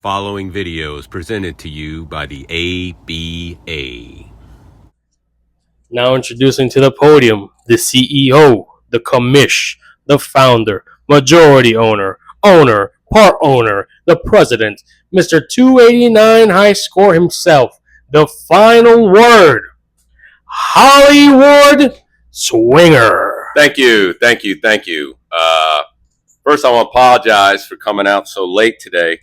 Following video is presented to you by the ABA. Now introducing to the podium the CEO, the commish, the founder, majority owner, part owner, the president, Mr. 289 high score himself, the final word, Hollywood Swinger. Thank you. First, I want to apologize for coming out so late today.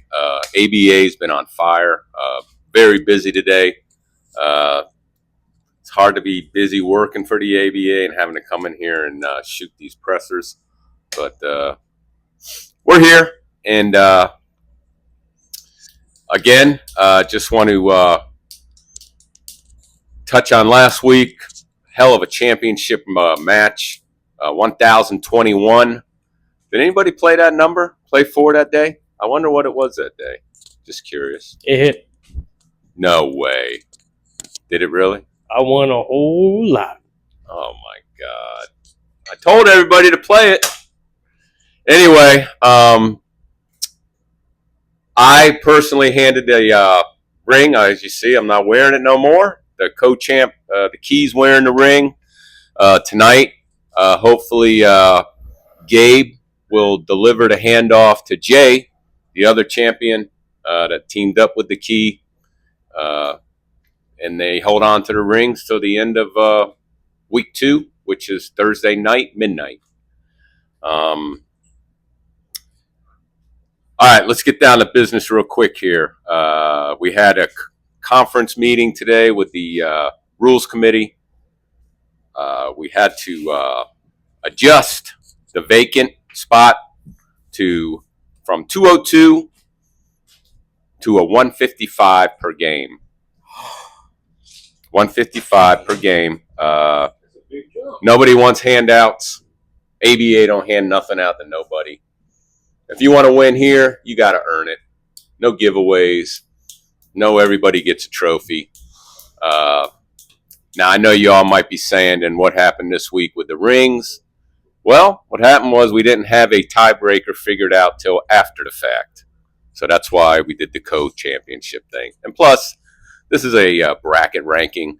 ABA's been on fire. Very busy today. It's hard to be busy working for the ABA and having to come in here and shoot these pressers. But we're here. And again, just want to touch on last week. Hell of a championship match. 1,021. Did anybody play that number? Play 4 that day? I wonder what it was that day. Just curious. It hit. No way. Did it really? I won a whole lot. Oh my God. I told everybody to play it. Anyway, I personally handed the ring. As you see, I'm not wearing it no more. The co-champ, the Key's wearing the ring tonight. Hopefully, Gabe will deliver the handoff to Jay, the other champion that teamed up with the Key. And they hold on to the rings till the end of week 2, which is Thursday night, midnight. All right, let's get down to business real quick here. We had a conference meeting today with the rules committee. We had to adjust the vacant spot from 202 to a 155 per game. 155 per game. Nobody wants handouts. ABA don't hand nothing out to nobody. If you want to win here, you got to earn it. No giveaways. No everybody gets a trophy. Now, I know you all might be saying, and what happened this week with the rings? Well, what happened was we didn't have a tiebreaker figured out till after the fact. So that's why we did the co-championship thing. And plus, this is a bracket ranking.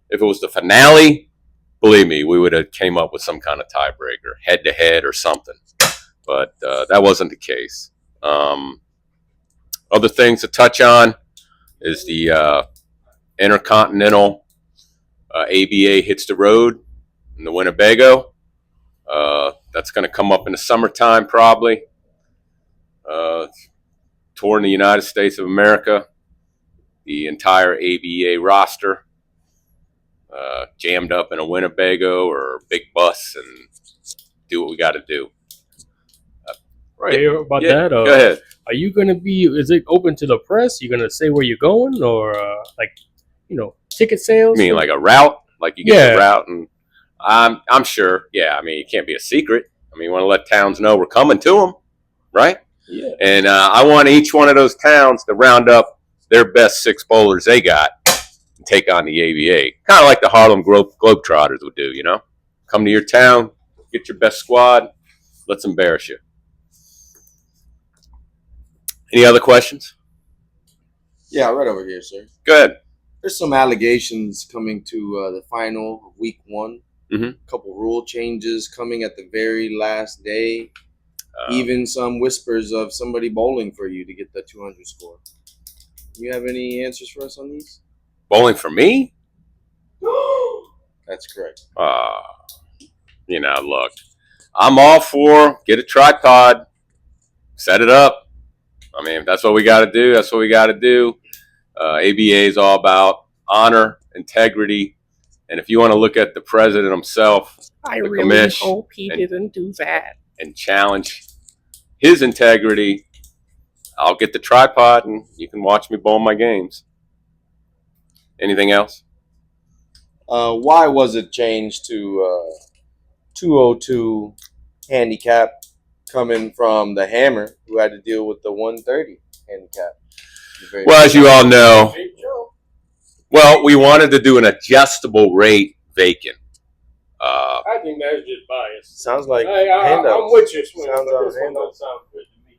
If it was the finale, believe me, we would have came up with some kind of tiebreaker, head-to-head or something. But that wasn't the case. Other things to touch on is the Intercontinental ABA hits the road in the Winnebago. That's going to come up in the summertime probably. Touring the United States of America. The entire ABA roster jammed up in a Winnebago or a big bus and do what we got to do. Right. Hear about that? Go ahead. Are you going to be, is it open to the press? You going to say where you're going or ticket sales? You mean like a route? Like you get the route and I'm sure. Yeah, I mean, it can't be a secret. I mean, you want to let towns know we're coming to them, right? Yeah. And I want each one of those towns to round up their best 6 bowlers they got and take on the ABA. Kind of like the Harlem Globetrotters would do, you know? Come to your town, get your best squad, let's embarrass you. Any other questions? Yeah, right over here, sir. Go ahead. There's some allegations coming to the final of week 1. Mm-hmm. A couple rule changes coming at the very last day. Even some whispers of somebody bowling for you to get the 200 score. Do you have any answers for us on these? Bowling for me? That's correct. Look, I'm all for get a tripod, set it up. I mean, if that's what we got to do, that's what we got to do. ABA is all about honor, integrity. And if you want to look at the president himself, I really hope he didn't do that. And challenge his integrity, I'll get the tripod and you can watch me bowl my games. Anything else? Why was it changed to 202 handicap coming from the Hammer, who had to deal with the 130 handicap? Well, as you all know, we wanted to do an adjustable rate vacant. I think that's just bias. Sounds like I'm with you, Swing. Sounds This one don't sound good to me.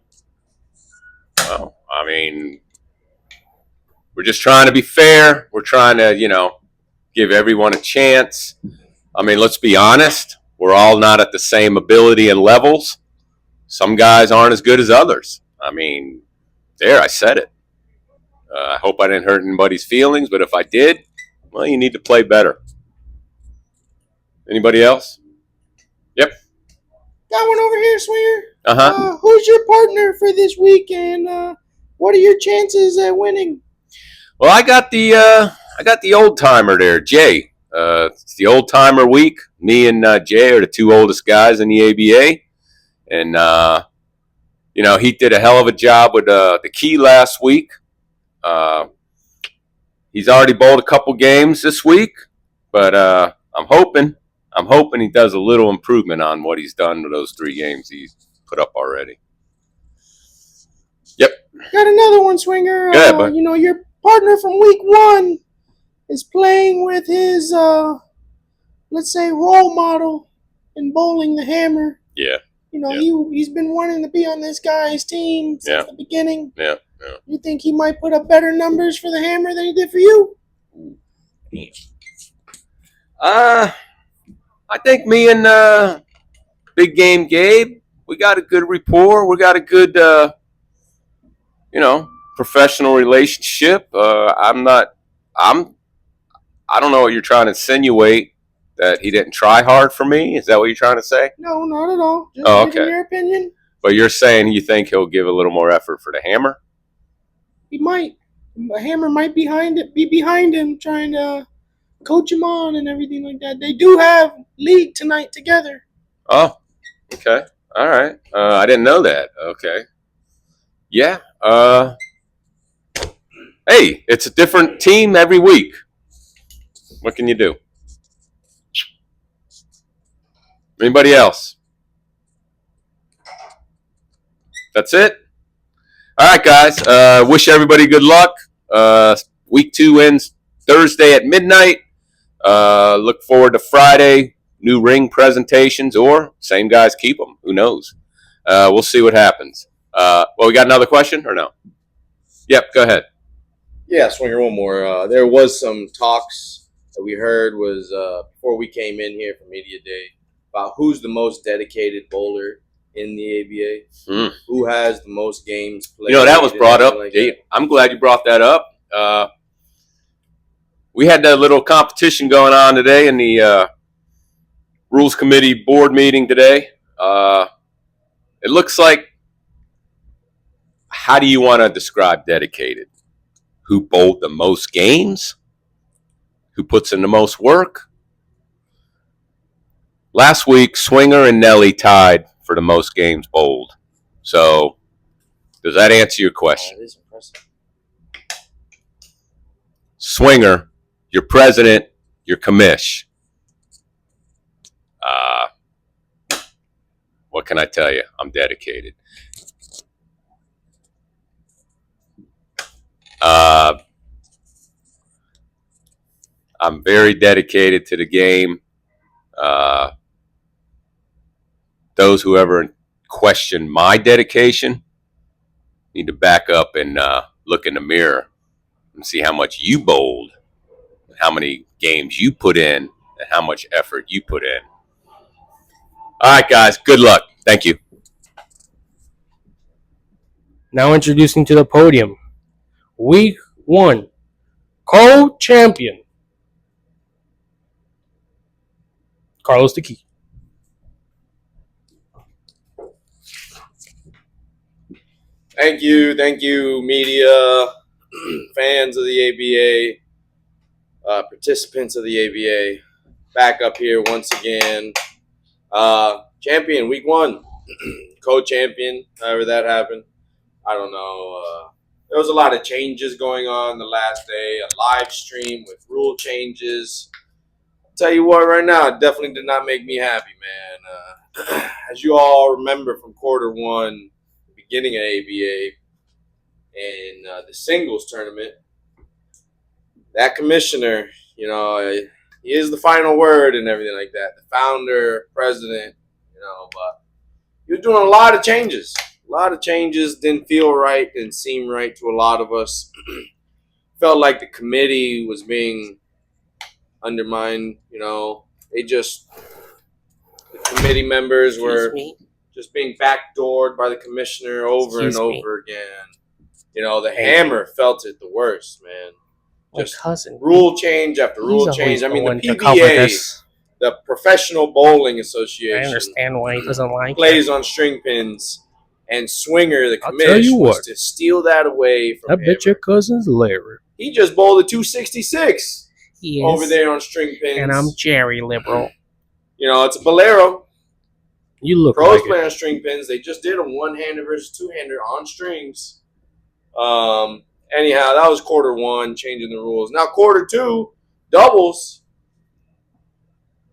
Well, I mean, we're just trying to be fair. We're trying to, give everyone a chance. I mean, let's be honest. We're all not at the same ability and levels. Some guys aren't as good as others. I mean, I said it. I hope I didn't hurt anybody's feelings, but if I did, well, you need to play better. Anybody else? Yep. Got one over here, Swinger. Uh-huh. Who's your partner for this week, and what are your chances at winning? Well, I got the old timer there, Jay. It's the old timer week. Me and Jay are the two oldest guys in the ABA, and he did a hell of a job with the key last week. He's already bowled a couple games this week, but I'm hoping he does a little improvement on what he's done with those 3 games he's put up already. Yep. Got another one, Swinger. Go ahead, bud. Your partner from week 1 is playing with his, let's say, role model in bowling the hammer. Yeah. He's been wanting to be on this guy's team since the beginning. Yeah. You think he might put up better numbers for the hammer than he did for you? I think me and Big Game Gabe, we got a good rapport. We got a good, professional relationship. I don't know what you're trying to insinuate, that he didn't try hard for me. Is that what you're trying to say? No, not at all. Just okay. your opinion. But you're saying you think he'll give a little more effort for the hammer? He might. The hammer might be behind him, trying to coach him on and everything like that. They do have league tonight together. Oh, okay. All right. I didn't know that. Okay. Yeah. Hey, it's a different team every week. What can you do? Anybody else? That's it? All right, guys. Wish everybody good luck. Week 2 ends Thursday at midnight. Look forward to Friday. New ring presentations, or same guys keep them. Who knows? We'll see what happens. We got another question or no? Yep, go ahead. Yeah, Swinger, one more. There was some talks that we heard was before we came in here for Media Day about who's the most dedicated bowler in the ABA. Who has the most games played? That was brought up. I'm glad you brought that up. We had that little competition going on today in the Rules Committee board meeting today. It looks like, how do you want to describe dedicated? Who bowled the most games? Who puts in the most work? Last week, Swinger and Nelly tied for the most games bowled. So, does that answer your question? That is impressive. Swinger, your president, your commish. What can I tell you? I'm dedicated. I'm very dedicated to the game. Those who ever question my dedication need to back up and look in the mirror and see how much you bowled, how many games you put in, and how much effort you put in. All right, guys. Good luck. Thank you. Now introducing to the podium, Week 1, co-champion, Carlos Dickey. Thank you, media, fans of the ABA, participants of the ABA. Back up here once again. Champion, week 1. Co-champion, however that happened. I don't know. There was a lot of changes going on the last day. A live stream with rule changes. I'll tell you what, right now, it definitely did not make me happy, man. As you all remember from quarter 1, the beginning of ABA, and the singles tournament, that commissioner, he is the final word and everything like that. The founder, president, but he was doing a lot of changes. A lot of changes. Didn't feel right. Didn't seem right to a lot of us. Felt like the committee was being undermined. The committee members were just being backdoored by the commissioner over and over again. The Hammer felt it the worst, man. Just cousin. Rule change after rule change. I mean, the PBA, the Professional Bowling I Association, understand why he doesn't like plays on string pins, and Swinger, the I'll tell commission, you was what. to steal that away from I Hammer. bet your cousin's Larry. He just bowled a 266 Yes. over there on string pins. And I'm Jerry Liberal. It's a Bolero. You look Pros like play it. on string pins. They just did a one-hander versus two-hander on strings. Anyhow, that was quarter one, changing the rules. Now quarter two, doubles.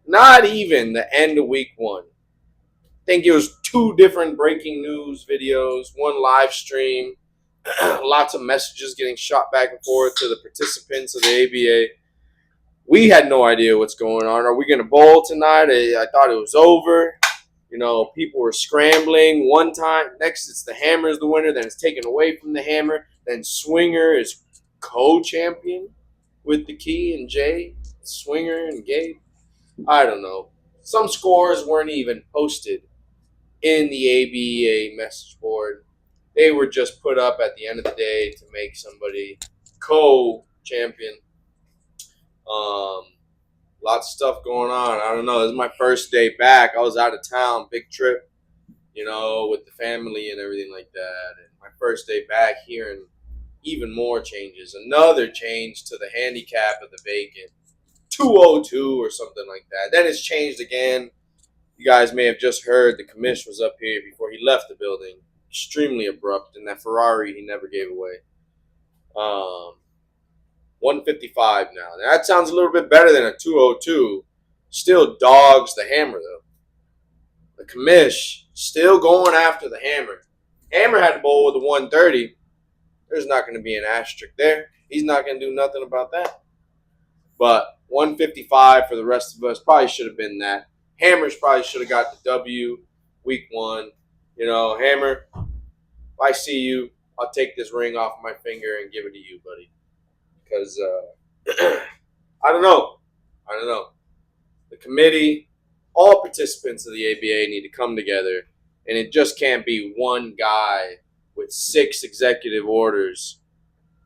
Not even the end of week one. I think it was 2 different breaking news videos, 1 live stream, lots of messages getting shot back and forth to the participants of the ABA. We had no idea what's going on. Are we going to bowl tonight? I thought it was over. People were scrambling. One time, next it's the Hammer is the winner, then it's taken away from the Hammer. Then Swinger is co-champion with the Key and Jay. Swinger and Gabe. I don't know. Some scores weren't even posted in the ABA message board. They were just put up at the end of the day to make somebody co-champion. Lots of stuff going on. I don't know. This is my first day back. I was out of town, big trip, with the family and everything like that. And my first day back, hearing even more changes. Another change to the handicap of the Bacon, 202 or something like that. Then it's changed again. You guys may have just heard the commish was up here before he left the building. Extremely abrupt, and that Ferrari he never gave away. 155 now. That sounds a little bit better than a 202. Still dogs the Hammer, though. The commish still going after the Hammer. Hammer had to bowl with a 130. There's not going to be an asterisk there. He's not going to do nothing about that. But 155 for the rest of us probably should have been that. Hammers probably should have got the W week one. Hammer, if I see you, I'll take this ring off my finger and give it to you, buddy. Because I don't know. The committee, all participants of the ABA need to come together, and it just can't be one guy with 6 executive orders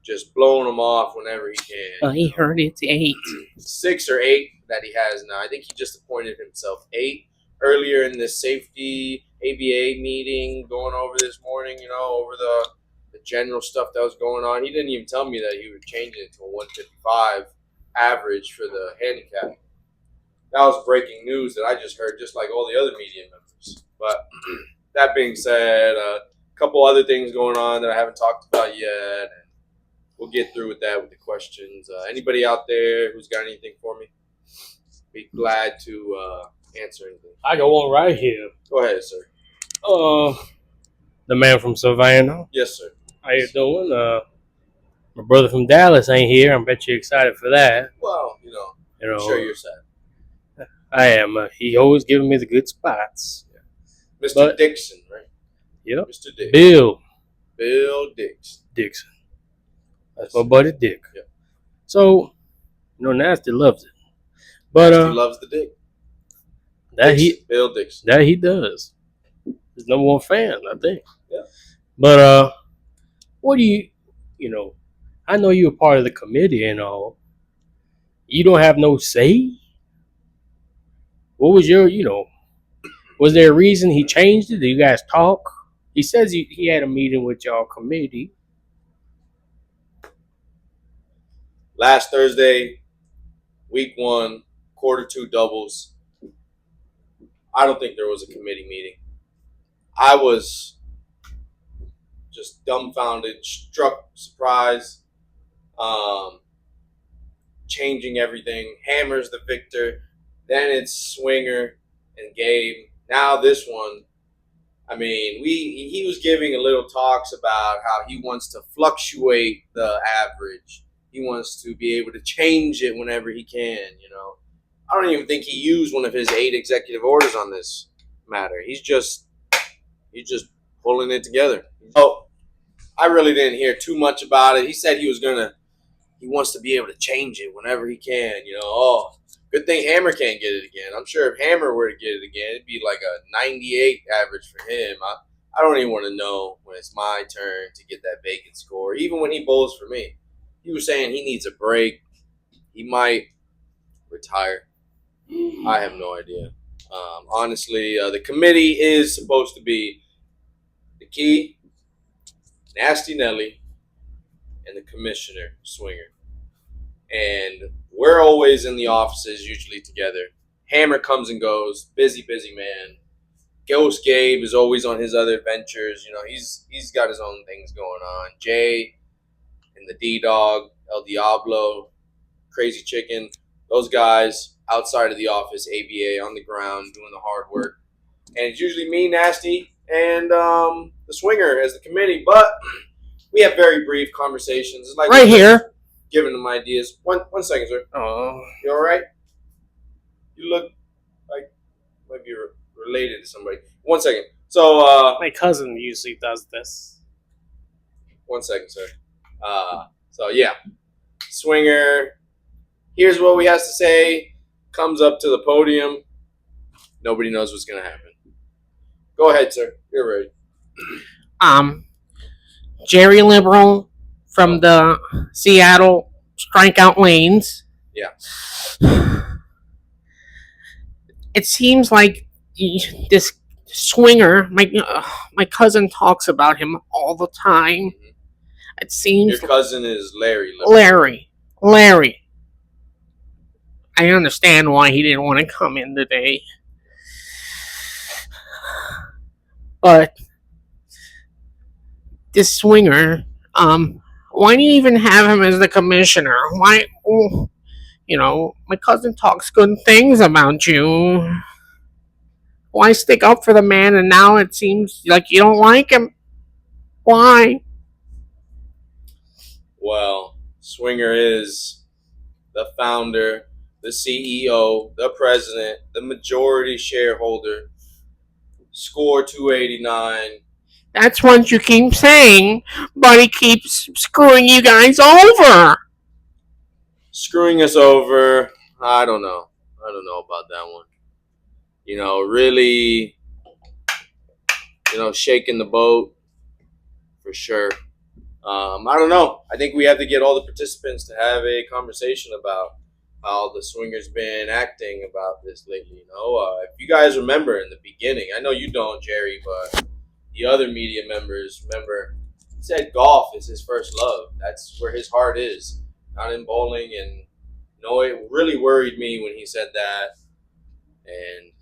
just blowing them off whenever he can. I heard it's 8. 6 or 8 that he has now. I think he just appointed himself 8 earlier in this safety ABA meeting going over this morning, over the general stuff that was going on. He didn't even tell me that he was changing it to a 155 average for the handicap. That was breaking news that I just heard, just like all the other media members. But that being said, a couple other things going on that I haven't talked about yet, and we'll get through with that with the questions. Anybody out there who's got anything for me? Be glad to answer anything. I got one right here. Go ahead, sir. The man from Savannah. Yes, sir. How you doing? My brother from Dallas ain't here. I bet you're excited for that. Well, I'm sure you're sad. I am. He always giving me the good spots. Mr. Dixon, right? Yep. Mr. Dixon. Bill Dixon. That's my buddy Dick. Yep. So, Nasty loves it. But He loves the dick. Bill Dixon. That he does. He's number one fan, I think. Yeah. But what do you I know you're a part of the committee and all. You don't have no say? What was your, was there a reason he changed it? Did you guys talk? He says he had a meeting with y'all committee. Last Thursday, week 1, quarter 2 doubles. I don't think there was a committee meeting. I was just dumbfounded, struck, surprised, changing everything. Hammer's the victor. Then it's Swinger and Gabe. Now this one, he was giving a little talks about how he wants to fluctuate the average. He wants to be able to change it whenever he can, I don't even think he used one of his 8 executive orders on this matter. He's just pulling it together. Oh, I really didn't hear too much about it. He said he wants to be able to change it whenever he can. Good thing Hammer can't get it again. I'm sure if Hammer were to get it again, it'd be like a 98 average for him. I don't even want to know when it's my turn to get that vacant score. Even when he bowls for me, he was saying he needs a break. He might retire. I have no idea. Honestly, the committee is supposed to be the Key, Nasty Nelly, and the commissioner, Swinger. And we're always in the offices, usually together. Hammer comes and goes. Busy man. Ghost Gabe is always on his other ventures. He's got his own things going on. Jay and the D-Dog, El Diablo, Crazy Chicken, those guys outside of the office, ABA, on the ground, doing the hard work. And it's usually me, Nasty, and the Swinger as the committee. But we have very brief conversations. It's like Right here. giving them ideas. One second, sir. Oh. You all right? You look like might be related to somebody. 1 second. So, My cousin usually does this. 1 second, sir. Yeah. Swinger, here's what we has to say. Comes up to the podium. Nobody knows what's going to happen. Go ahead, sir. You're ready. Jerry Liberal from the Seattle Strikeout Lanes. Yeah. It seems like this Swinger, my cousin talks about him all the time. It seems Your cousin is Larry. Larry. I understand why he didn't want to come in today. But this Swinger, why do you even have him as the commissioner? Why, my cousin talks good things about you. Why stick up for the man and now it seems like you don't like him? Why? Well, Swinger is the founder, the CEO, the president, the majority shareholder. Score 289. That's what you keep saying, but he keeps screwing you guys over. Screwing us over. I don't know about that one. Really, shaking the boat for sure. I don't know. I think we have to get all the participants to have a conversation about how the Swinger's been acting about this lately. If you guys remember in the beginning, I know you don't, Jerry, but the other media members remember. He said golf is his first love. That's where his heart is, not in bowling. And it really worried me when he said that. And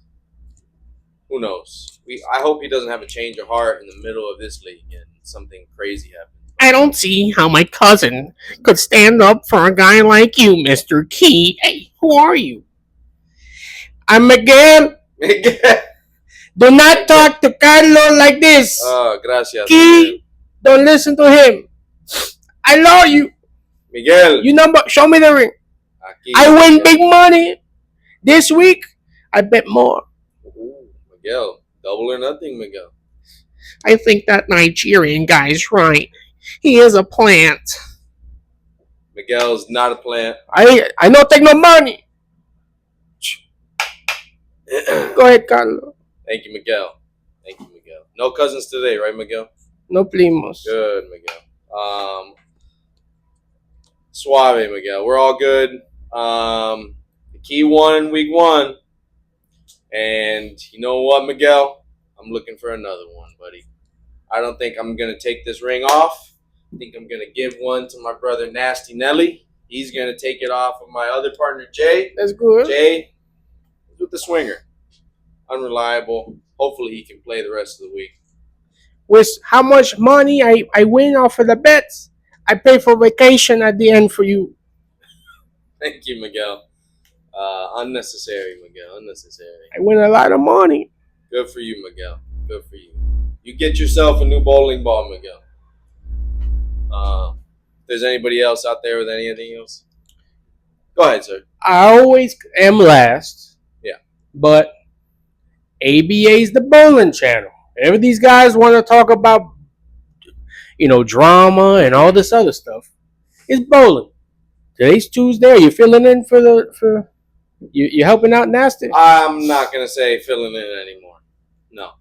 who knows? I hope he doesn't have a change of heart in the middle of this league and something crazy happens. I don't see how my cousin could stand up for a guy like you, Mr. Key. Hey, who are you? I'm Miguel. Do not talk to Carlos like this. Gracias. Key, don't listen to him. I love you. Miguel. Show me the ring. Aquí, I win Miguel. big money. This week, I bet more. Ooh, Miguel. Double or nothing, Miguel. I think that Nigerian guy's right. He is a plant. Miguel's not a plant. I don't take no money. Go ahead, Carlos. Thank you, Miguel. No cousins today, right, Miguel? No primos. Good, Miguel. Suave, Miguel. We're all good. The Key won week 1. And you know what, Miguel? I'm looking for another one, buddy. I don't think I'm going to take this ring off. I think I'm going to give one to my brother, Nasty Nelly. He's going to take it off of my other partner, Jay. That's good. Jay is with the Swinger. Unreliable. Hopefully he can play the rest of the week. With how much money I win off of the bets, I pay for vacation at the end for you. Thank you, Miguel. Unnecessary, Miguel. Unnecessary. I win a lot of money. Good for you, Miguel. Good for you. You get yourself a new bowling ball, Miguel. If there's anybody else out there with anything else, go ahead, sir. I always am last. Yeah. But ABA's the bowling channel. Whenever these guys want to talk about, drama and all this other stuff, it's bowling. Today's Tuesday. Are you filling in for you helping out Nasty? I'm not gonna say filling in anymore. No,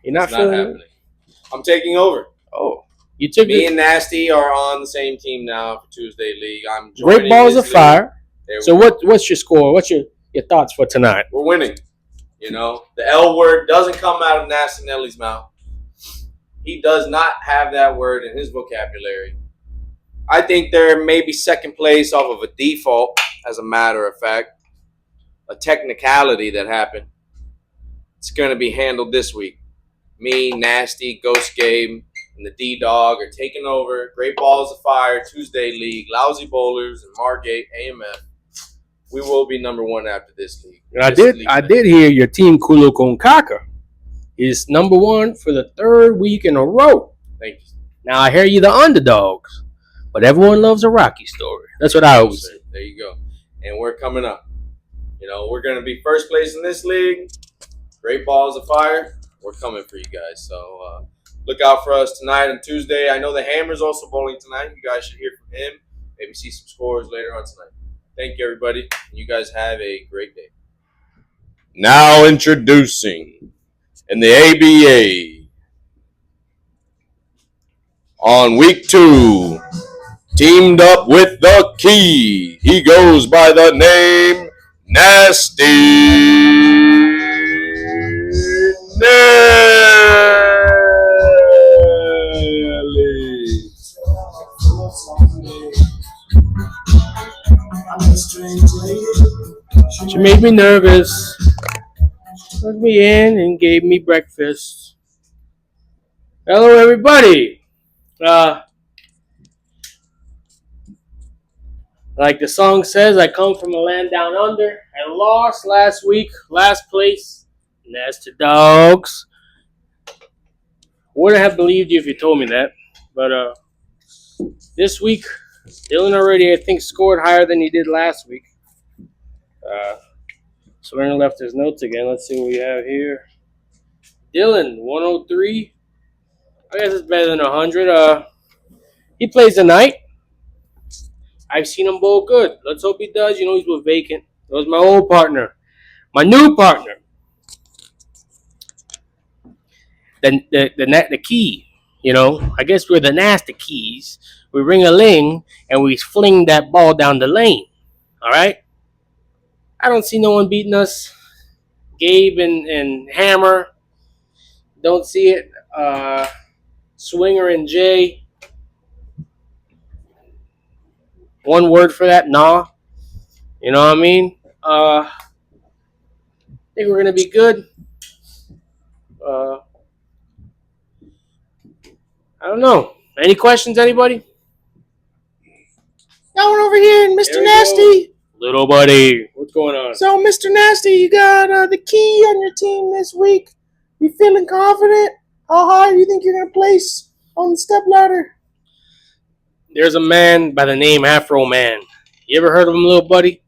You're not it's not filling in? happening. I'm taking over. Oh, you took Me it. and Nasty are on the same team now for Tuesday League. I'm joining Great balls this of fire. league. So what's your score? What's your thoughts for tonight? We're winning. The L word doesn't come out of Nasty Nelly's mouth. He does not have that word in his vocabulary. I think they're maybe second place off of a default, as a matter of fact. A technicality that happened. It's going to be handled this week. Me, Nasty, Ghost Game, and the D-Dog are taking over. Great Balls of Fire, Tuesday League, Lousy Bowlers, and Margate, AMF. We will be number one after this league. I did hear your team Kulo Konkaka is number one for the third week in a row. Thank you. Now I hear you the underdogs, but everyone loves a Rocky story. That's what I always say. There you go. And we're coming up. We're going to be first place in this league. Great Balls of Fire. We're coming for you guys. So look out for us tonight and Tuesday. I know the Hammer's also bowling tonight. You guys should hear from him. Maybe see some scores later on tonight. Thank you, everybody. You guys have a great day. Now introducing in the ABA on week 2, teamed up with the Key. He goes by the name Nasty Nelly. She made me nervous. Took me in and gave me breakfast. Hello, everybody. Like the song says, I come from a land down under. I lost last week, last place. Nasty dogs. Wouldn't have believed you if you told me that. But this week, Dylan already, I think, scored higher than he did last week. Serena left his notes again. Let's see what we have here. Dylan, 103. I guess it's better than 100. He plays tonight. I've seen him bowl good. Let's hope he does. He's with Vacant. That was my old partner. My new partner. The Key. I guess we're the Nasty Keys. We ring a ling and we fling that ball down the lane. All right? I don't see no one beating us. Gabe and Hammer. Don't see it. Swinger and Jay. One word for that, nah. You know what I mean? I think we're going to be good. I don't know. Any questions, anybody? Got one over here, Mr. Nasty. Little buddy, what's going on? So, Mr. Nasty, you got the Key on your team this week. You feeling confident? How high do you think you're going to place on the step ladder? There's a man by the name Afro Man. You ever heard of him, little buddy?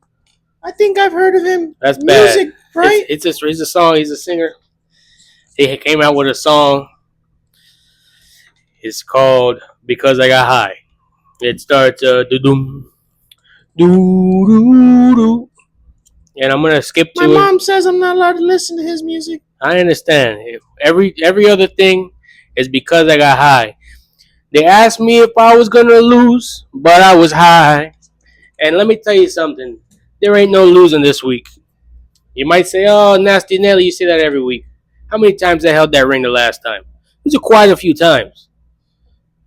I think I've heard of him. That's bad. Music, right? He's a song. He's a singer. He came out with a song. It's called Because I Got High. It starts do-doom, do-do-do. And I'm going to skip to My it. mom says I'm not allowed to listen to his music. I understand. Every other thing is Because I Got High. They asked me if I was going to lose, but I was high. And let me tell you something. There ain't no losing this week. You might say, oh, Nasty Nelly, you say that every week. How many times I held that ring the last time? It was quite a few times.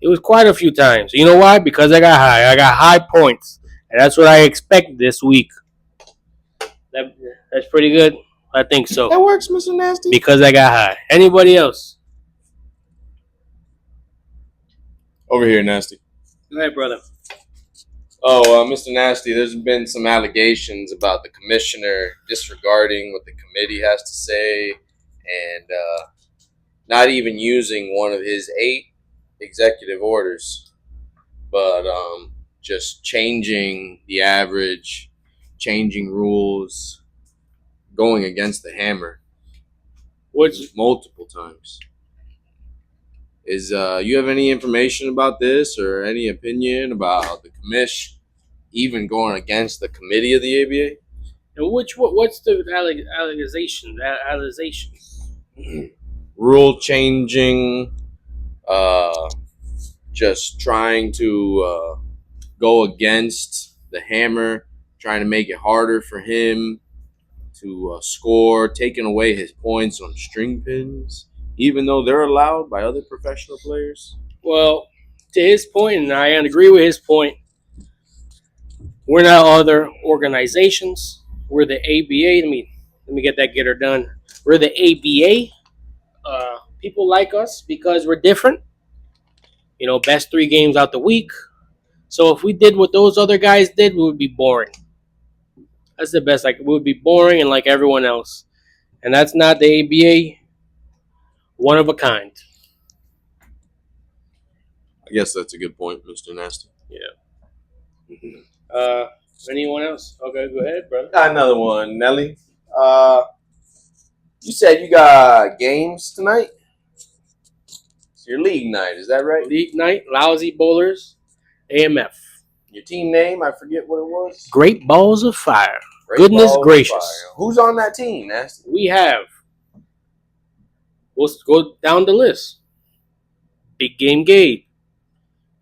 You know why? Because I got high. I got high points. And that's what I expect this week. That's pretty good? I think so. That works, Mr. Nasty. Because I got high. Anybody else? Over here, Nasty. Go ahead, brother. Mr. Nasty, there's been some allegations about the commissioner disregarding what the committee has to say and not even using one of his 8 executive orders, but just changing the average, changing rules, going against the Hammer Which multiple times. Is you have any information about this or any opinion about the commish even going against the committee of the ABA? And what's the allegations? Rule changing, just trying to go against the Hammer, trying to make it harder for him to score, taking away his points on string pins, even though they're allowed by other professional players. Well, to his point, and I agree with his point, we're not other organizations. We're the ABA. Let me get that getter done. We're the ABA. People like us because we're different. You know, best 3 games out the week. So if we did what those other guys did, we would be boring. That's the best. Like, we would be boring and like everyone else. And that's not the ABA. One of a kind. I guess that's a good point, Mr. Nasty. Yeah. Anyone else? Okay, go ahead, brother. Got another one, Nelly. You said you got games tonight? It's your league night, is that right? League night, Lousy Bowlers, AMF. Your team name, I forget what it was. Great Balls of Fire. Great Goodness Balls of gracious. Fire. Who's on that team, Nasty? We have, we'll go down the list. Big Game Gabe.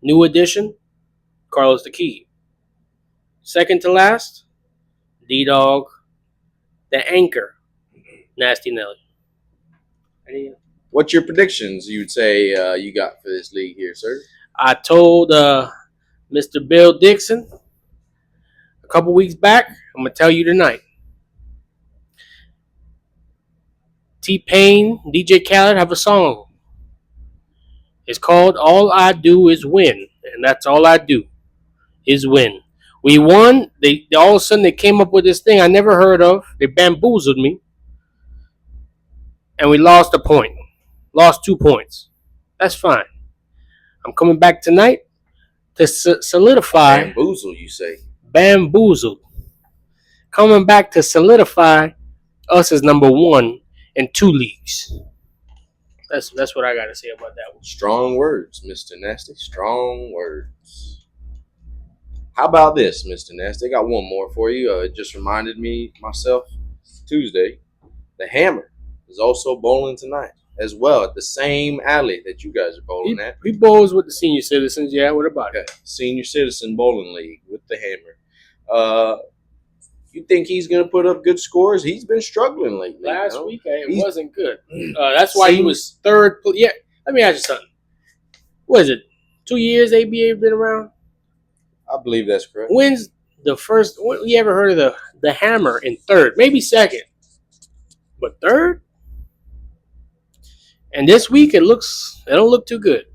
New addition, Carlos the Key. Second to last, D-Dog, the Anchor, Nasty Nelly. What's your predictions you'd say you got for this league here, sir? I told Mr. Bill Dixon a couple weeks back, I'm going to tell you tonight. T-Pain, DJ Khaled have a song. It's called All I Do Is Win, and that's all I do is win. We won. They all of a sudden they came up with this thing I never heard of. They bamboozled me, and we lost a point. Lost 2 points. That's fine. I'm coming back tonight to solidify. Bamboozle, you say? Bamboozled. Coming back to solidify us as number 1 in 2 leagues. That's what I got to say about that one. Strong words, Mr. Nasty. Strong words. How about this, Mr. Nasty? I got one more for you. It just reminded me myself. Tuesday, the Hammer is also bowling tonight as well at the same alley that you guys are bowling at. He bowls with the senior citizens. Yeah, what about it? Senior Citizen Bowling League with the Hammer. You think he's going to put up good scores? He's been struggling lately. Last week, it wasn't good. That's why he was third. Yeah, let me ask you something. What is it? 2 years ABA been around? I believe that's correct. When's the first? When you ever heard of the Hammer in third? Maybe second, but third. And this week it don't look too good.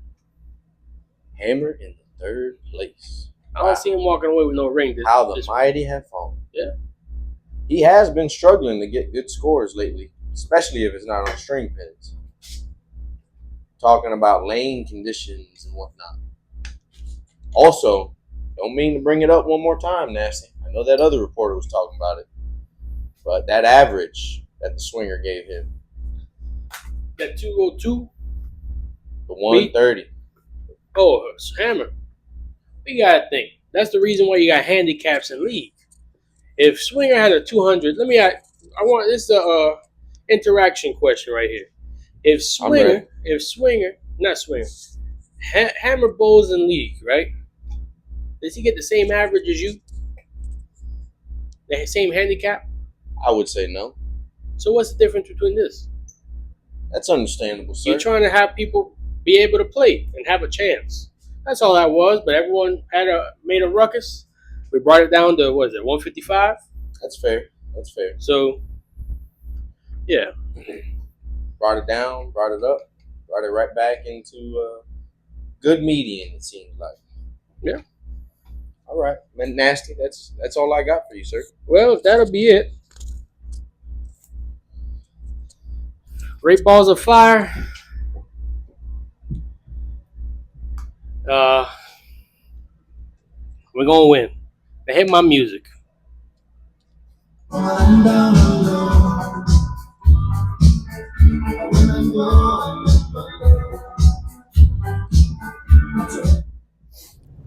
Hammer in the 3rd place. I don't see him walking away with no ring. How the mighty have fallen. Yeah. He has been struggling to get good scores lately, especially if it's not on string pins. Talking about lane conditions and whatnot. Also, don't mean to bring it up one more time, Nasty. I know that other reporter was talking about it. But that average that the swinger gave him. That 202. The 130. Oh, Hammer. You gotta think. That's the reason why you got handicaps in league. If Swinger had a 200, this is a interaction question right here. If Hammer bowls in league, right? Does he get the same average as you? The same handicap? I would say no. So what's the difference between this? That's understandable, sir. You're trying to have people be able to play and have a chance. That's all that was, but everyone made a ruckus. We brought it down to, 155? That's fair. So, yeah. Brought it down, brought it up, brought it right back into a good median, it seems like. Yeah. All right. Man, Nasty, that's all I got for you, sir. Well, that'll be it. Great Balls of Fire. We're going to win. Now hit my music.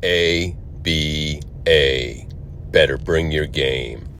ABA. Better bring your game.